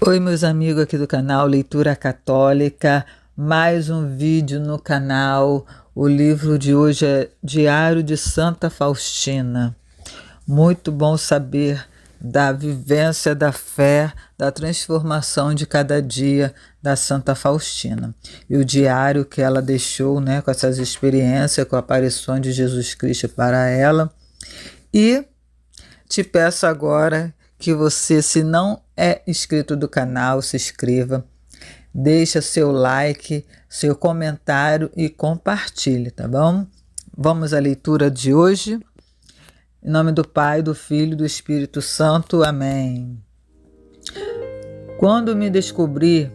Oi, meus amigos aqui do canal Leitura Católica, mais um vídeo no canal. O livro de hoje é Diário de Santa Faustina. Muito bom saber da vivência da fé, da transformação de cada dia da Santa Faustina. E o diário que ela deixou, com essas experiências, com a aparição de Jesus Cristo para ela. E te peço agora que você, se não é inscrito do canal, se inscreva, deixa seu like, seu comentário e compartilhe, tá bom? Vamos à leitura de hoje. Em nome do Pai, do Filho e do Espírito Santo. Amém. Quando me descobri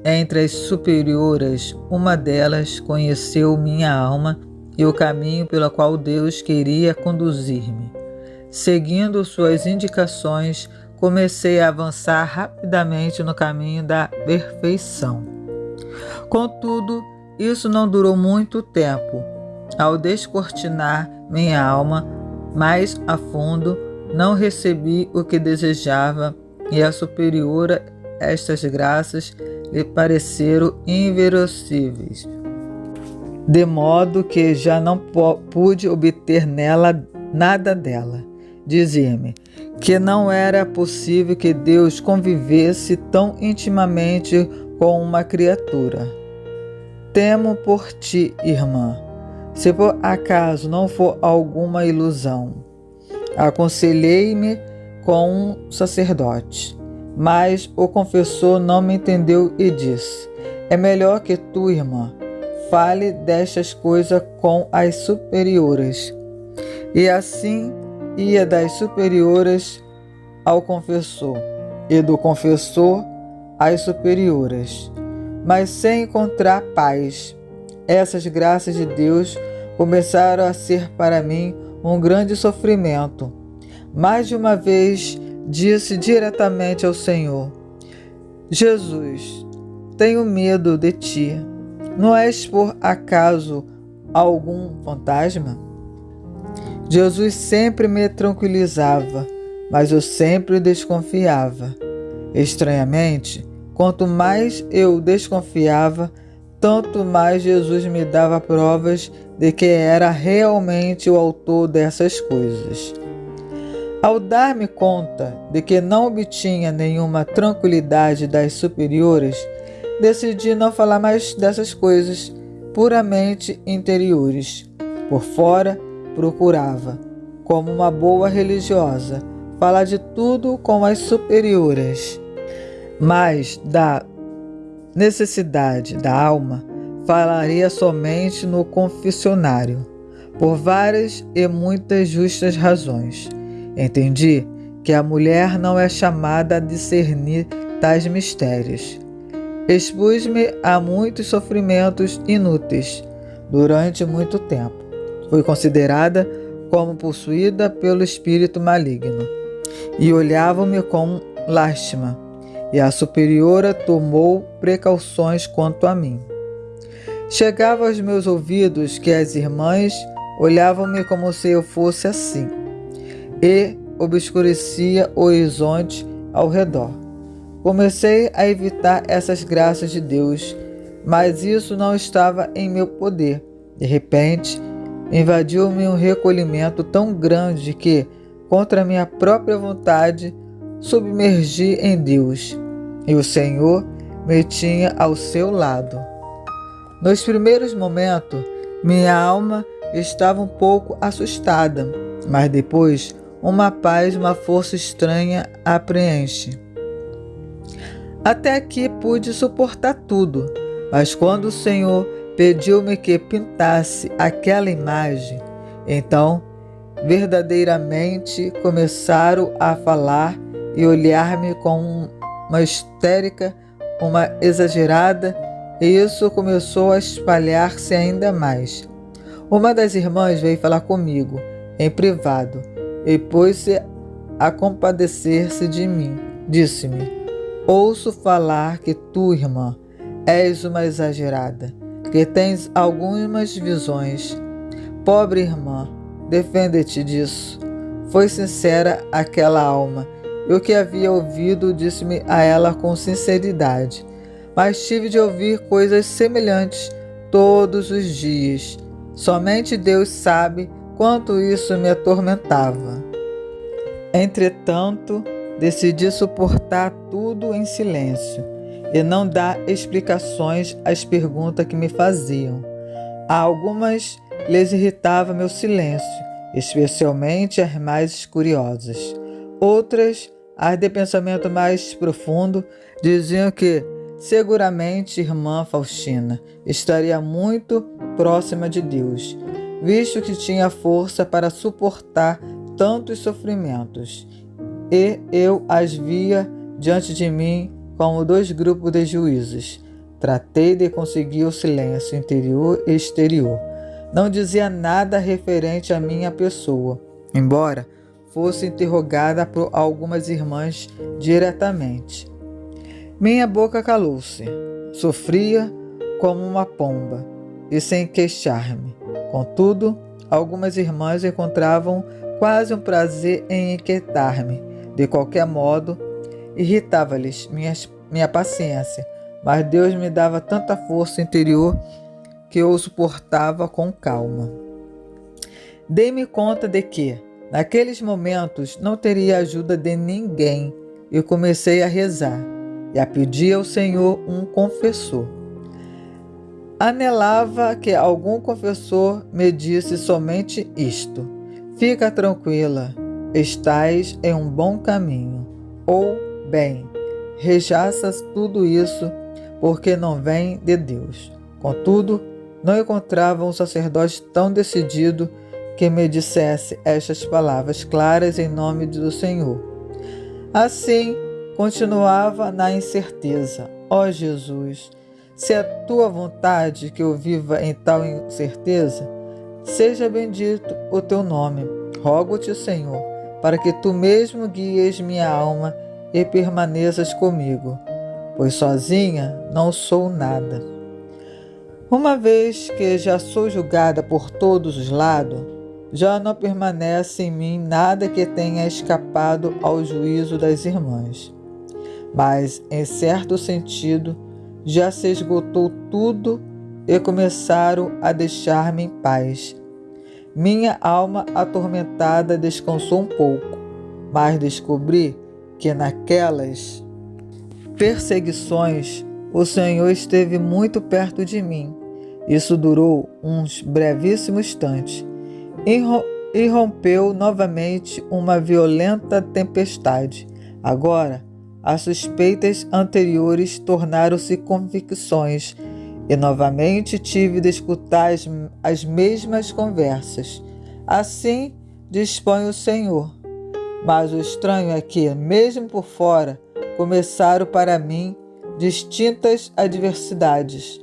entre as superioras, uma delas conheceu minha alma e o caminho pelo qual Deus queria conduzir-me. Seguindo suas indicações, comecei a avançar rapidamente no caminho da perfeição. Contudo, isso não durou muito tempo. Ao descortinar minha alma mais a fundo, não recebi o que desejava e a superiora estas graças lhe pareceram inverossímeis, de modo que já não pude obter nela nada dela. Dizia-me que não era possível que Deus convivesse tão intimamente com uma criatura. Temo por ti, irmã, se por acaso não for alguma ilusão. Aconselhei-me com um sacerdote, mas o confessor não me entendeu e disse: é melhor que tu, irmã, fale destas coisas com as superioras. E assim ia das superioras ao confessor, e do confessor às superioras, mas sem encontrar paz. Essas graças de Deus começaram a ser para mim um grande sofrimento. Mais de uma vez disse diretamente ao Senhor: Jesus, tenho medo de ti. Não és por acaso algum fantasma? Jesus sempre me tranquilizava, mas eu sempre desconfiava. Estranhamente, quanto mais eu desconfiava, tanto mais Jesus me dava provas de que era realmente o autor dessas coisas. Ao dar-me conta de que não obtinha nenhuma tranquilidade das superiores, decidi não falar mais dessas coisas puramente interiores. Por fora, procurava, como uma boa religiosa, falar de tudo com as superioras, mas da necessidade da alma falaria somente no confessionário, por várias e muitas justas razões. Entendi que a mulher não é chamada a discernir tais mistérios. Expus-me a muitos sofrimentos inúteis durante muito tempo. Fui considerada como possuída pelo espírito maligno, e olhavam-me com lástima, e a superiora tomou precauções quanto a mim. Chegava aos meus ouvidos que as irmãs olhavam-me como se eu fosse assim, e obscurecia o horizonte ao redor. Comecei a evitar essas graças de Deus, mas isso não estava em meu poder. De repente, invadiu-me um recolhimento tão grande que, contra minha própria vontade, submergi em Deus, e o Senhor me tinha ao seu lado. Nos primeiros momentos, minha alma estava um pouco assustada, mas depois uma paz, uma força estranha a preenche. Até aqui pude suportar tudo, mas quando o Senhor pediu-me que pintasse aquela imagem, então verdadeiramente começaram a falar e olhar-me com uma histérica, uma exagerada, e isso começou a espalhar-se ainda mais. Uma das irmãs veio falar comigo em privado e pôs-se a compadecer-se de mim. Disse-me: ouço falar que tu, irmã, és uma exagerada, que tens algumas visões. Pobre irmã, defende-te disso. Foi sincera aquela alma, e o que havia ouvido disse-me a ela com sinceridade. Mas tive de ouvir coisas semelhantes todos os dias. Somente Deus sabe quanto isso me atormentava. Entretanto, decidi suportar tudo em silêncio e não dar explicações às perguntas que me faziam. A algumas lhes irritava meu silêncio, especialmente as mais curiosas. Outras, as de pensamento mais profundo, diziam que seguramente irmã Faustina estaria muito próxima de Deus, visto que tinha força para suportar tantos sofrimentos, e eu as via diante de mim como dois grupos de juízes. Tratei de conseguir o silêncio interior e exterior. Não dizia nada referente à minha pessoa, embora fosse interrogada por algumas irmãs diretamente. Minha boca calou-se, sofria como uma pomba, e sem queixar-me. Contudo, algumas irmãs encontravam quase um prazer em inquietar-me. De qualquer modo, irritava-lhes minha paciência, mas Deus me dava tanta força interior que eu o suportava com calma. Dei-me conta de que, naqueles momentos, não teria ajuda de ninguém e comecei a rezar e a pedir ao Senhor um confessor. Anelava que algum confessor me disse somente isto: fica tranquila, estás em um bom caminho. Ou, bem, rechaças tudo isso porque não vem de Deus. Contudo, não encontrava um sacerdote tão decidido que me dissesse estas palavras claras em nome do Senhor. Assim, continuava na incerteza. Ó Jesus, se é tua vontade que eu viva em tal incerteza, seja bendito o teu nome. Rogo-te, Senhor, para que tu mesmo guies minha alma e permaneças comigo, pois sozinha não sou nada. Uma vez que já sou julgada por todos os lados, já não permanece em mim nada que tenha escapado ao juízo das irmãs. Mas, em certo sentido, já se esgotou tudo e começaram a deixar-me em paz. Minha alma atormentada descansou um pouco, mas descobri que naquelas perseguições o Senhor esteve muito perto de mim. Isso durou uns brevíssimos instantes. Irrompeu novamente uma violenta tempestade. Agora, as suspeitas anteriores tornaram-se convicções e novamente tive de escutar as mesmas conversas. Assim dispõe o Senhor. Mas o estranho é que, mesmo por fora, começaram para mim distintas adversidades.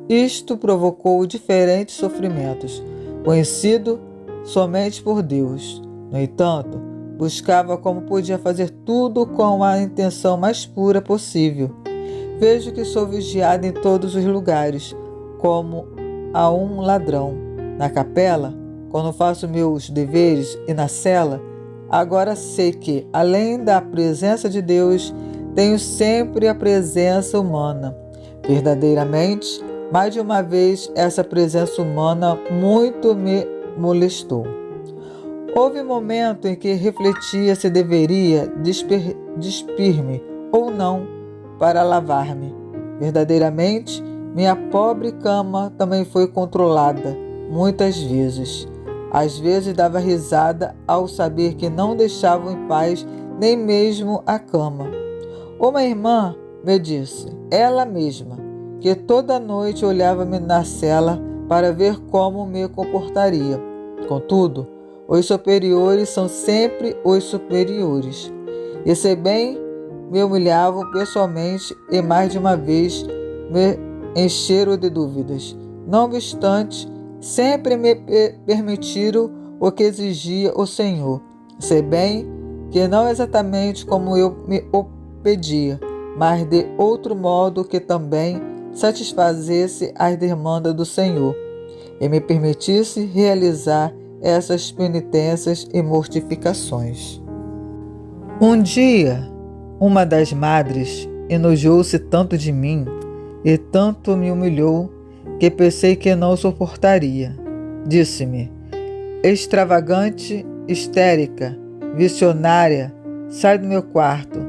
Isto provocou diferentes sofrimentos, conhecido somente por Deus. No entanto, buscava como podia fazer tudo com a intenção mais pura possível. Vejo que sou vigiado em todos os lugares, como a um ladrão. Na capela, quando faço meus deveres, e na cela, agora sei que, além da presença de Deus, tenho sempre a presença humana. Verdadeiramente, mais de uma vez, essa presença humana muito me molestou. Houve um momento em que refletia se deveria despir-me ou não para lavar-me. Verdadeiramente, minha pobre cama também foi controlada muitas vezes. Às vezes dava risada ao saber que não deixavam em paz nem mesmo a cama. Uma irmã me disse, ela mesma, que toda noite olhava-me na cela para ver como me comportaria. Contudo, os superiores são sempre os superiores. E se bem me humilhavam pessoalmente e mais de uma vez me encheram de dúvidas. Não obstante, sempre me permitiram o que exigia o Senhor, se bem que não exatamente como eu me o pedia, mas de outro modo que também satisfazesse as demandas do Senhor e me permitisse realizar essas penitências e mortificações. Um dia, uma das madres enojou-se tanto de mim e tanto me humilhou que pensei que não suportaria. Disse-me: extravagante, histérica, visionária, sai do meu quarto,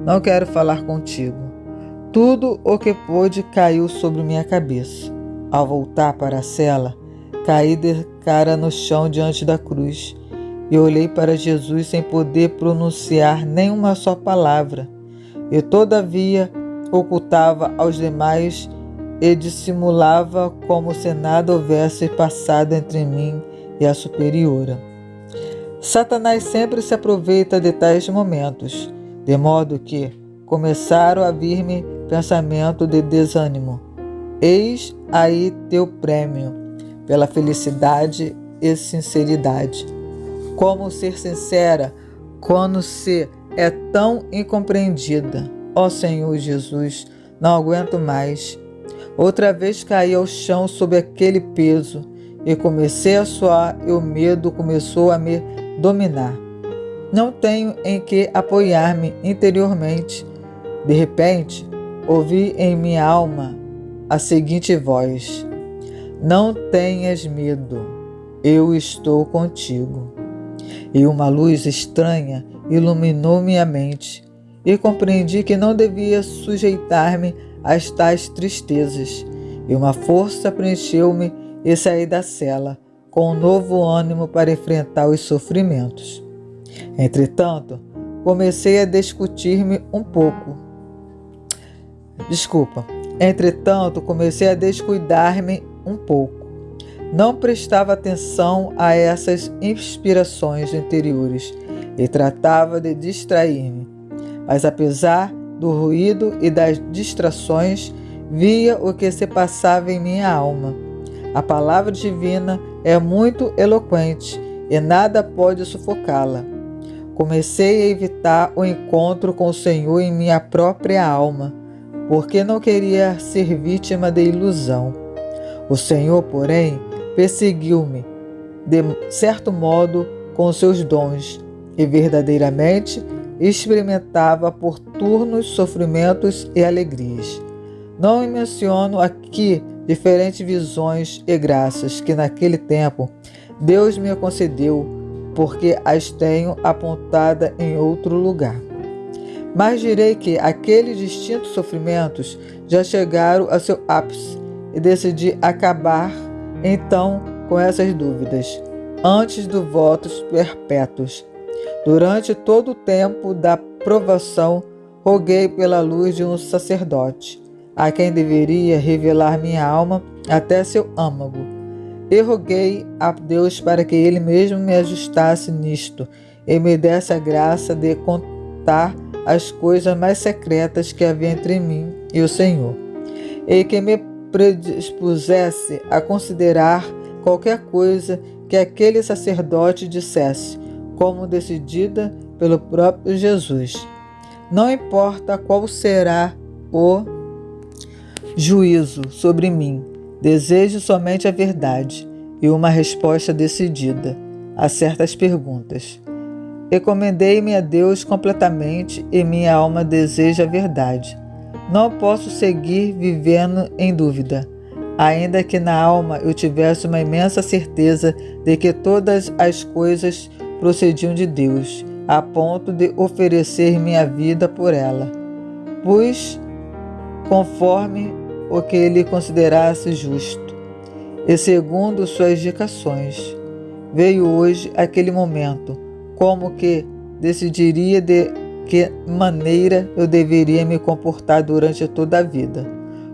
não quero falar contigo. Tudo o que pôde caiu sobre minha cabeça. Ao voltar para a cela, caí de cara no chão diante da cruz e olhei para Jesus sem poder pronunciar nenhuma só palavra. E todavia ocultava aos demais e dissimulava como se nada houvesse passado entre mim e a superiora. Satanás sempre se aproveita de tais momentos, de modo que começaram a vir-me pensamento de desânimo. Eis aí teu prêmio, pela felicidade e sinceridade. Como ser sincera quando se é tão incompreendida? Ó Senhor Jesus, não aguento mais. Outra vez caí ao chão sob aquele peso e comecei a suar e o medo começou a me dominar. Não tenho em que apoiar-me interiormente. De repente, ouvi em minha alma a seguinte voz: não tenhas medo, eu estou contigo. E uma luz estranha iluminou minha mente e compreendi que não devia sujeitar-me a tais tristezas. E uma força preencheu-me e saí da cela com um novo ânimo para enfrentar os sofrimentos. Entretanto, comecei a discutir-me um pouco. Entretanto, comecei a descuidar-me um pouco. Não prestava atenção a essas inspirações interiores e tratava de distrair-me. Mas apesar do ruído e das distrações, via o que se passava em minha alma. A palavra divina é muito eloquente e nada pode sufocá-la. Comecei a evitar o encontro com o Senhor em minha própria alma, porque não queria ser vítima de ilusão. O Senhor, porém, perseguiu-me, de certo modo, com seus dons, e verdadeiramente experimentava por turnos sofrimentos e alegrias. Não menciono aqui diferentes visões e graças que naquele tempo Deus me concedeu, porque as tenho apontada em outro lugar. Mas direi que aqueles distintos sofrimentos já chegaram a seu ápice e decidi acabar então com essas dúvidas, antes dos votos perpétuos. Durante todo o tempo da provação, roguei pela luz de um sacerdote, a quem deveria revelar minha alma até seu âmago. E roguei a Deus para que Ele mesmo me ajustasse nisto e me desse a graça de contar as coisas mais secretas que havia entre mim e o Senhor, e que me predispusesse a considerar qualquer coisa que aquele sacerdote dissesse, como decidida pelo próprio Jesus. Não importa qual será o juízo sobre mim, desejo somente a verdade e uma resposta decidida a certas perguntas. Recomendei-me a Deus completamente e minha alma deseja a verdade. Não posso seguir vivendo em dúvida, ainda que na alma eu tivesse uma imensa certeza de que todas as coisas procediam de Deus, a ponto de oferecer minha vida por ela, pois conforme o que ele considerasse justo, e segundo suas indicações. Veio hoje aquele momento, como que decidiria de que maneira eu deveria me comportar durante toda a vida.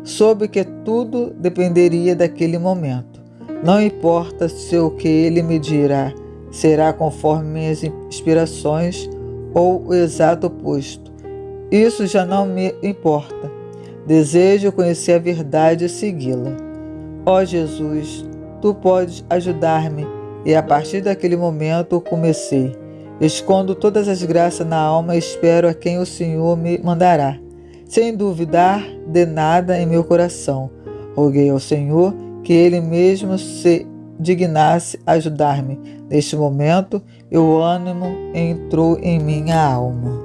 Soube que tudo dependeria daquele momento. Não importa se o que ele me dirá será conforme minhas inspirações ou o exato oposto. Isso já não me importa. Desejo conhecer a verdade e segui-la. Ó Jesus, Tu podes ajudar-me, e a partir daquele momento comecei. Escondo todas as graças na alma e espero a quem o Senhor me mandará, sem duvidar de nada em meu coração. Roguei ao Senhor que Ele mesmo se dignasse ajudar-me. Neste momento, o ânimo entrou em minha alma.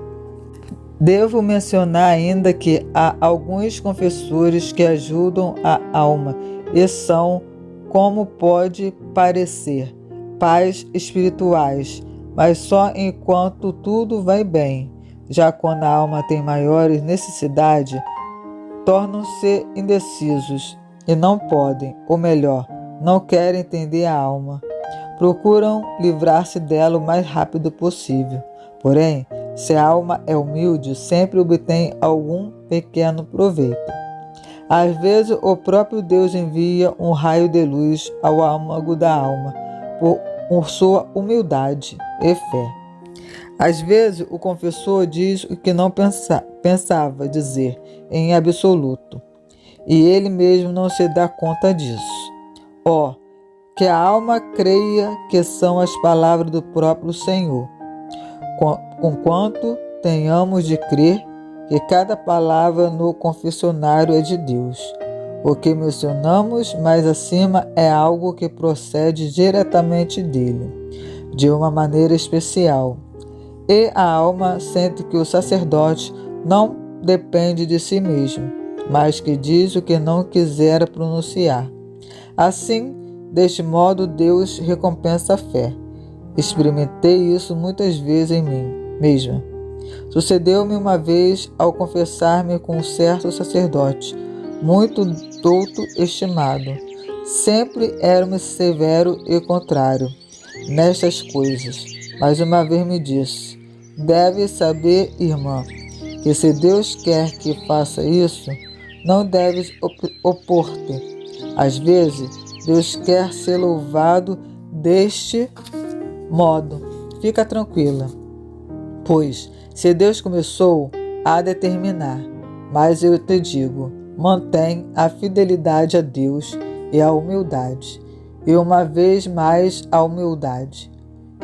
Devo mencionar ainda que há alguns confessores que ajudam a alma e são, como pode parecer, pais espirituais, mas só enquanto tudo vai bem. Já quando a alma tem maiores necessidades, tornam-se indecisos e não podem, ou melhor, não querem entender a alma. Procuram livrar-se dela o mais rápido possível. Porém, se a alma é humilde, sempre obtém algum pequeno proveito. Às vezes, o próprio Deus envia um raio de luz ao âmago da alma, por sua humildade e fé. Às vezes, o confessor diz o que não pensava dizer em absoluto, e ele mesmo não se dá conta disso. Que a alma creia que são as palavras do próprio Senhor, conquanto tenhamos de crer que cada palavra no confessionário é de Deus. O que mencionamos mais acima é algo que procede diretamente dele, de uma maneira especial. E a alma sente que o sacerdote não depende de si mesmo, mas que diz o que não quisera pronunciar. Assim, deste modo, Deus recompensa a fé. Experimentei isso muitas vezes em mim mesma. Sucedeu-me uma vez ao confessar-me com um certo sacerdote, muito douto e estimado. Sempre era-me severo e contrário nestas coisas, mas uma vez me disse: deve saber, irmã, que se Deus quer que faça isso, não deves opor-te. Às vezes, Deus quer ser louvado deste modo. Fica tranquila, pois se Deus começou, há de terminar. Mas eu te digo, mantém a fidelidade a Deus e a humildade. E uma vez mais a humildade.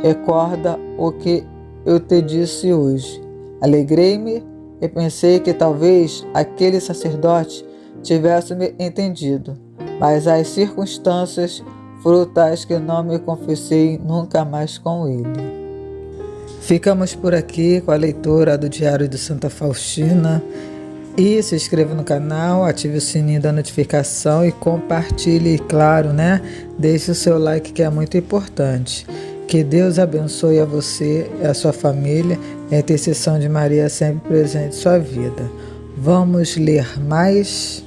Recorda o que eu te disse hoje. Alegrei-me e pensei que talvez aquele sacerdote tivesse me entendido, mas as circunstâncias foram tais que não me confessei nunca mais com ele. Ficamos por aqui com a leitura do Diário de Santa Faustina. E se inscreva no canal, ative o sininho da notificação e compartilhe, claro, Deixe o seu like, que é muito importante. Que Deus abençoe a você e a sua família, e a intercessão de Maria sempre presente em sua vida. Vamos ler mais?